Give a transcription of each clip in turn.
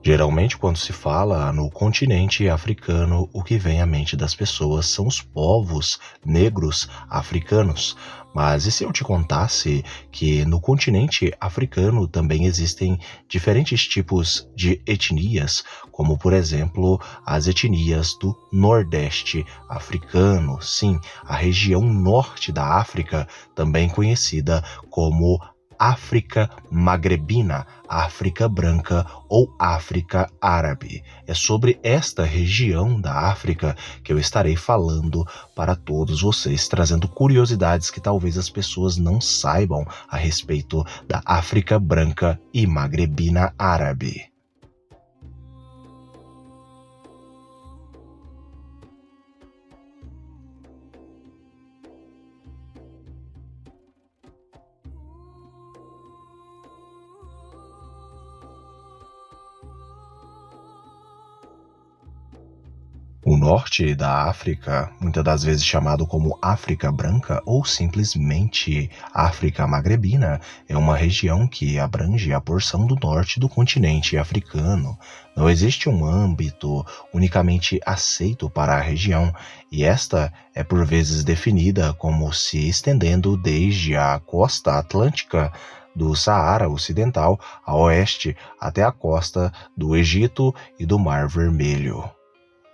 Geralmente, quando se fala no continente africano, o que vem à mente das pessoas são os povos negros africanos. Mas e se eu te contasse que no continente africano também existem diferentes tipos de etnias, como por exemplo as etnias do Nordeste africano, sim, a região norte da África, também conhecida como África Magrebina, África Branca ou África Árabe. É sobre esta região da África que eu estarei falando para todos vocês, trazendo curiosidades que talvez as pessoas não saibam a respeito da África Branca e Magrebina Árabe. O norte da África, muitas das vezes chamado como África Branca ou simplesmente África Magrebina, é uma região que abrange a porção do norte do continente africano. Não existe um âmbito unicamente aceito para a região, e esta é por vezes definida como se estendendo desde a costa atlântica do Saara Ocidental a oeste até a costa do Egito e do Mar Vermelho.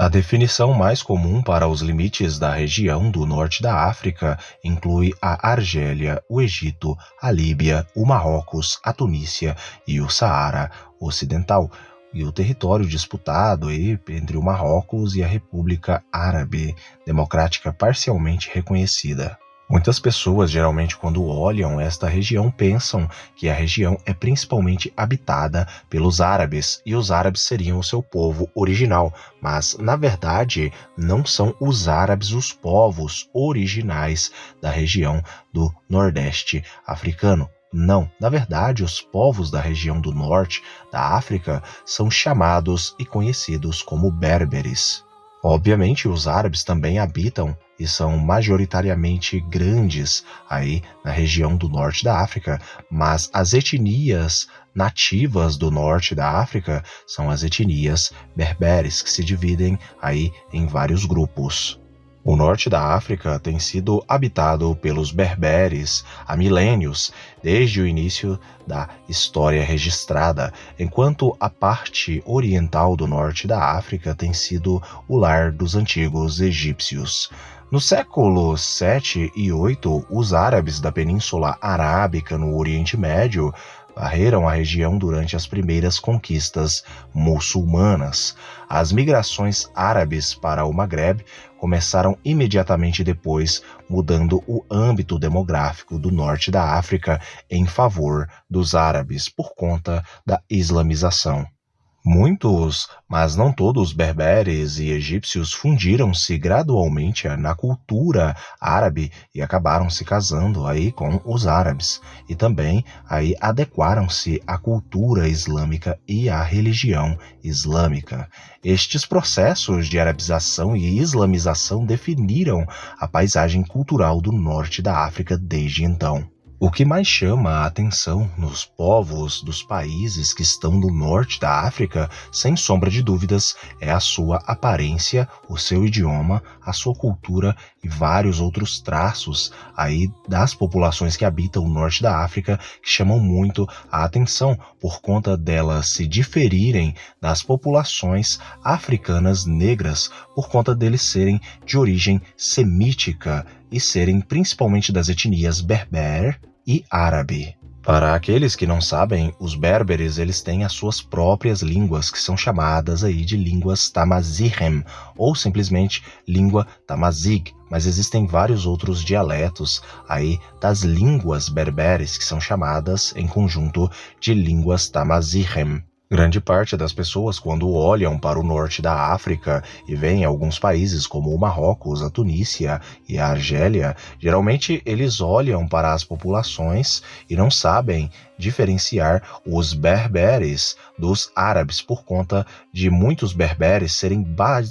A definição mais comum para os limites da região do norte da África inclui a Argélia, o Egito, a Líbia, o Marrocos, a Tunísia e o Saara Ocidental, e o território disputado entre o Marrocos e a República Árabe Democrática parcialmente reconhecida. Muitas pessoas, geralmente, quando olham esta região, pensam que a região é principalmente habitada pelos árabes, e os árabes seriam o seu povo original, mas, na verdade, não são os árabes os povos originais da região do Nordeste africano. Não, na verdade, os povos da região do norte da África são chamados e conhecidos como berberes. Obviamente, os árabes também habitam e são majoritariamente grandes aí na região do norte da África, mas as etnias nativas do norte da África são as etnias berberes, que se dividem aí em vários grupos. O norte da África tem sido habitado pelos berberes há milênios, desde o início da história registrada, enquanto a parte oriental do norte da África tem sido o lar dos antigos egípcios. No século 7 e 8, os árabes da Península Arábica no Oriente Médio varreram a região durante as primeiras conquistas muçulmanas. As migrações árabes para o Maghreb começaram imediatamente depois, mudando o âmbito demográfico do norte da África em favor dos árabes por conta da islamização. Muitos, mas não todos, berberes e egípcios fundiram-se gradualmente na cultura árabe e acabaram se casando aí com os árabes, e também aí adequaram-se à cultura islâmica e à religião islâmica. Estes processos de arabização e islamização definiram a paisagem cultural do norte da África desde então. O que mais chama a atenção nos povos dos países que estão no norte da África, sem sombra de dúvidas, é a sua aparência, o seu idioma, a sua cultura e vários outros traços aí das populações que habitam o norte da África que chamam muito a atenção por conta delas se diferirem das populações africanas negras, por conta deles serem de origem semítica e serem principalmente das etnias berber e árabe. Para aqueles que não sabem, os berberes eles têm as suas próprias línguas, que são chamadas aí de línguas tamazihem, ou simplesmente língua tamazig, mas existem vários outros dialetos aí das línguas berberes, que são chamadas em conjunto de línguas tamazihem. Grande parte das pessoas, quando olham para o norte da África e veem alguns países como o Marrocos, a Tunísia e a Argélia, geralmente eles olham para as populações e não sabem diferenciar os berberes dos árabes, por conta de muitos berberes serem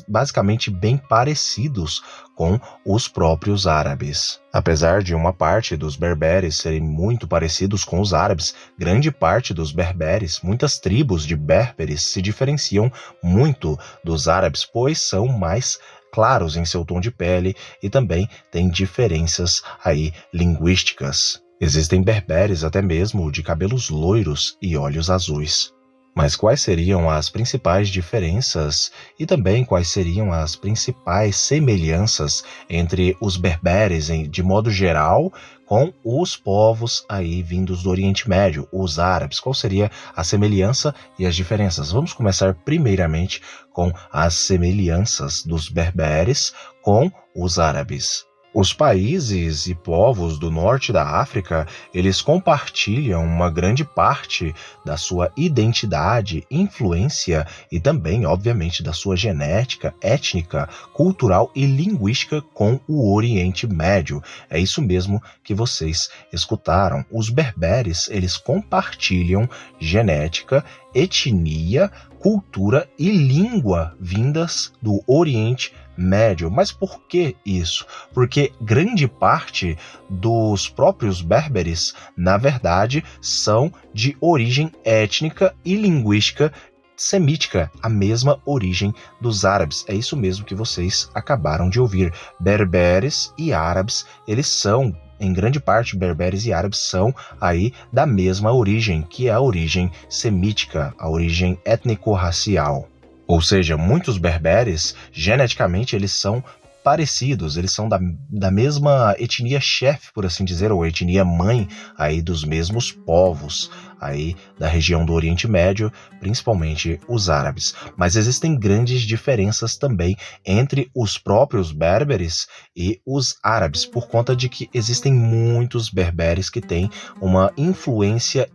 basicamente bem parecidos com os próprios árabes. Apesar de uma parte dos berberes serem muito parecidos com os árabes, grande parte dos berberes, muitas tribos de berberes se diferenciam muito dos árabes, pois são mais claros em seu tom de pele e também têm diferenças aí linguísticas. Existem berberes até mesmo de cabelos loiros e olhos azuis. Mas quais seriam as principais diferenças e também quais seriam as principais semelhanças entre os berberes, de modo geral, com os povos aí vindos do Oriente Médio, os árabes? Qual seria a semelhança e as diferenças? Vamos começar primeiramente com as semelhanças dos berberes com os árabes. Os países e povos do norte da África, eles compartilham uma grande parte da sua identidade, influência e também, obviamente, da sua genética, étnica, cultural e linguística com o Oriente Médio. É isso mesmo que vocês escutaram. Os berberes, eles compartilham genética, etnia, cultura e língua vindas do Oriente Médio. Mas por que isso? Porque grande parte dos próprios berberes, na verdade, são de origem étnica e linguística semítica, a mesma origem dos árabes. É isso mesmo que vocês acabaram de ouvir. Berberes e árabes, eles são, em grande parte, berberes e árabes são aí da mesma origem, que é a origem semítica, a origem étnico-racial. Ou seja, muitos berberes, geneticamente, eles são parecidos, eles são da mesma etnia chefe, por assim dizer, ou etnia mãe aí dos mesmos povos aí da região do Oriente Médio, principalmente os árabes. Mas existem grandes diferenças também entre os próprios berberes e os árabes, por conta de que existem muitos berberes que têm uma influência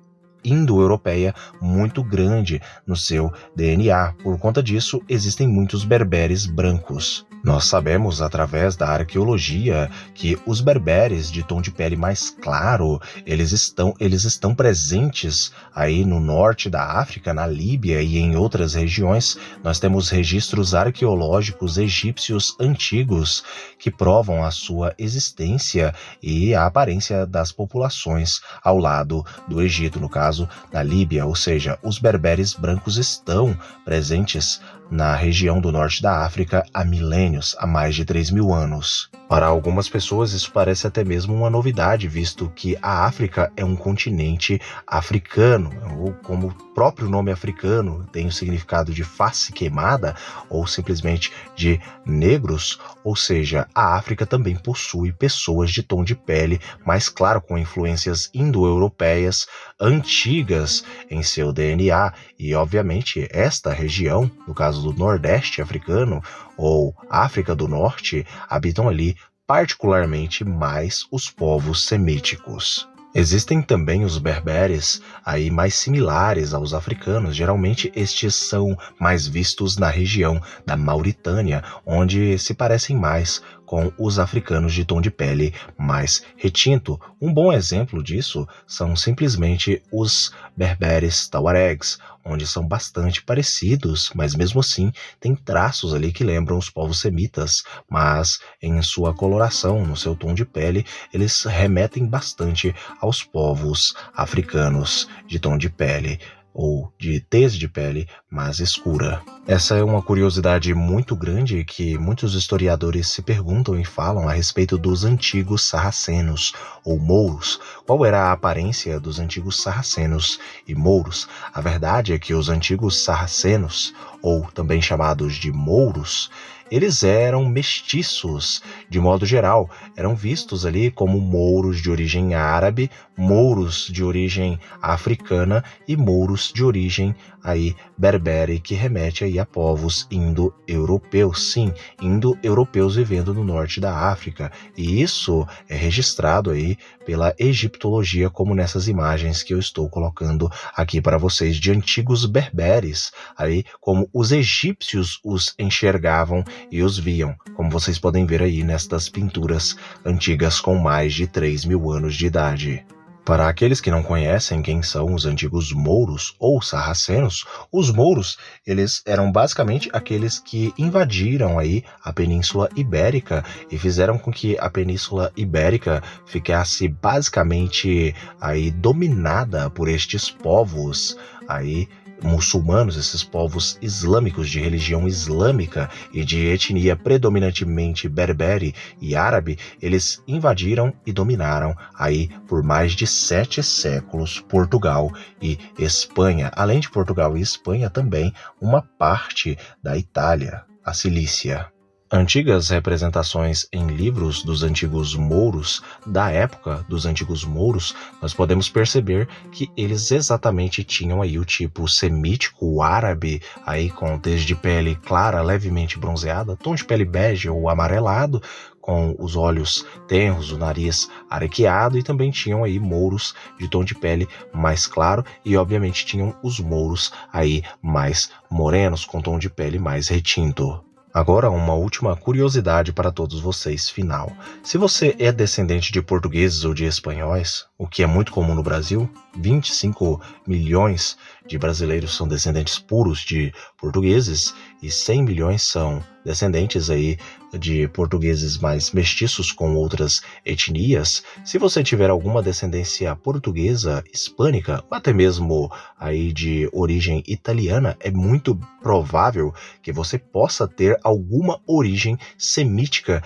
indo-europeia muito grande no seu DNA. Por conta disso, existem muitos berberes brancos. Nós sabemos, através da arqueologia, que os berberes de tom de pele mais claro, eles estão presentes aí no norte da África, na Líbia e em outras regiões. Nós temos registros arqueológicos egípcios antigos que provam a sua existência e a aparência das populações ao lado do Egito, no caso da Líbia, ou seja, os berberes brancos estão presentes na região do norte da África há milênios, há mais de 3.000 anos. Para algumas pessoas isso parece até mesmo uma novidade, visto que a África é um continente africano, ou como o próprio nome africano tem o significado de face queimada, ou simplesmente de negros, ou seja, a África também possui pessoas de tom de pele mais claro, com influências indo-europeias antigas em seu DNA, e obviamente esta região, no caso do Nordeste africano ou África do Norte, habitam ali particularmente mais os povos semíticos. Existem também os berberes aí mais similares aos africanos. Geralmente estes são mais vistos na região da Mauritânia, onde se parecem mais com os africanos de tom de pele mais retinto. Um bom exemplo disso são simplesmente os berberes tuaregs, onde são bastante parecidos, mas mesmo assim tem traços ali que lembram os povos semitas, mas em sua coloração, no seu tom de pele, eles remetem bastante aos povos africanos de tom de pele ou de tez de pele mais escura. Essa é uma curiosidade muito grande que muitos historiadores se perguntam e falam a respeito dos antigos sarracenos ou mouros. Qual era a aparência dos antigos sarracenos e mouros? A verdade é que os antigos sarracenos, ou também chamados de mouros, eles eram mestiços, de modo geral, eram vistos ali como mouros de origem árabe, mouros de origem africana e mouros de origem aí berbere, que remete aí a povos indo-europeus, sim, indo-europeus vivendo no norte da África, e isso é registrado aí pela egiptologia, como nessas imagens que eu estou colocando aqui para vocês de antigos berberes, aí como os egípcios os enxergavam e os viam, como vocês podem ver aí nestas pinturas antigas com mais de 3.000 anos de idade. Para aqueles que não conhecem quem são os antigos mouros ou sarracenos, os mouros, eles eram basicamente aqueles que invadiram aí a Península Ibérica e fizeram com que a Península Ibérica ficasse basicamente aí dominada por estes povos aí muçulmanos, esses povos islâmicos de religião islâmica e de etnia predominantemente berbere e árabe. Eles invadiram e dominaram aí por mais de 7 séculos Portugal e Espanha, além de Portugal e Espanha também uma parte da Itália, a Cilícia. Antigas representações em livros dos antigos mouros, da época dos antigos mouros, nós podemos perceber que eles exatamente tinham aí o tipo semítico, o árabe, aí com tez de pele clara, levemente bronzeada, tom de pele bege ou amarelado, com os olhos tenros, o nariz arqueado, e também tinham aí mouros de tom de pele mais claro e obviamente tinham os mouros aí mais morenos, com tom de pele mais retinto. Agora, uma última curiosidade para todos vocês, final. Se você é descendente de portugueses ou de espanhóis, o que é muito comum no Brasil, 25 milhões de brasileiros são descendentes puros de portugueses e 100 milhões são descendentes aí de portugueses mais mestiços com outras etnias. Se você tiver alguma descendência portuguesa, hispânica ou até mesmo aí de origem italiana, é muito provável que você possa ter alguma origem semítica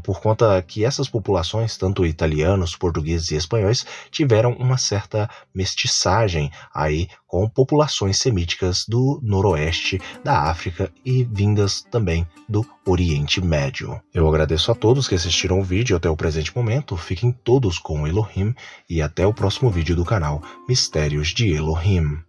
por conta que essas populações, tanto italianos, portugueses e espanhóis, tiveram uma certa mestiçagem aí com populações semíticas do noroeste da África e vindas também do Oriente Médio. Eu agradeço a todos que assistiram o vídeo até o presente momento, fiquem todos com Elohim e até o próximo vídeo do canal Mistérios de Elohim.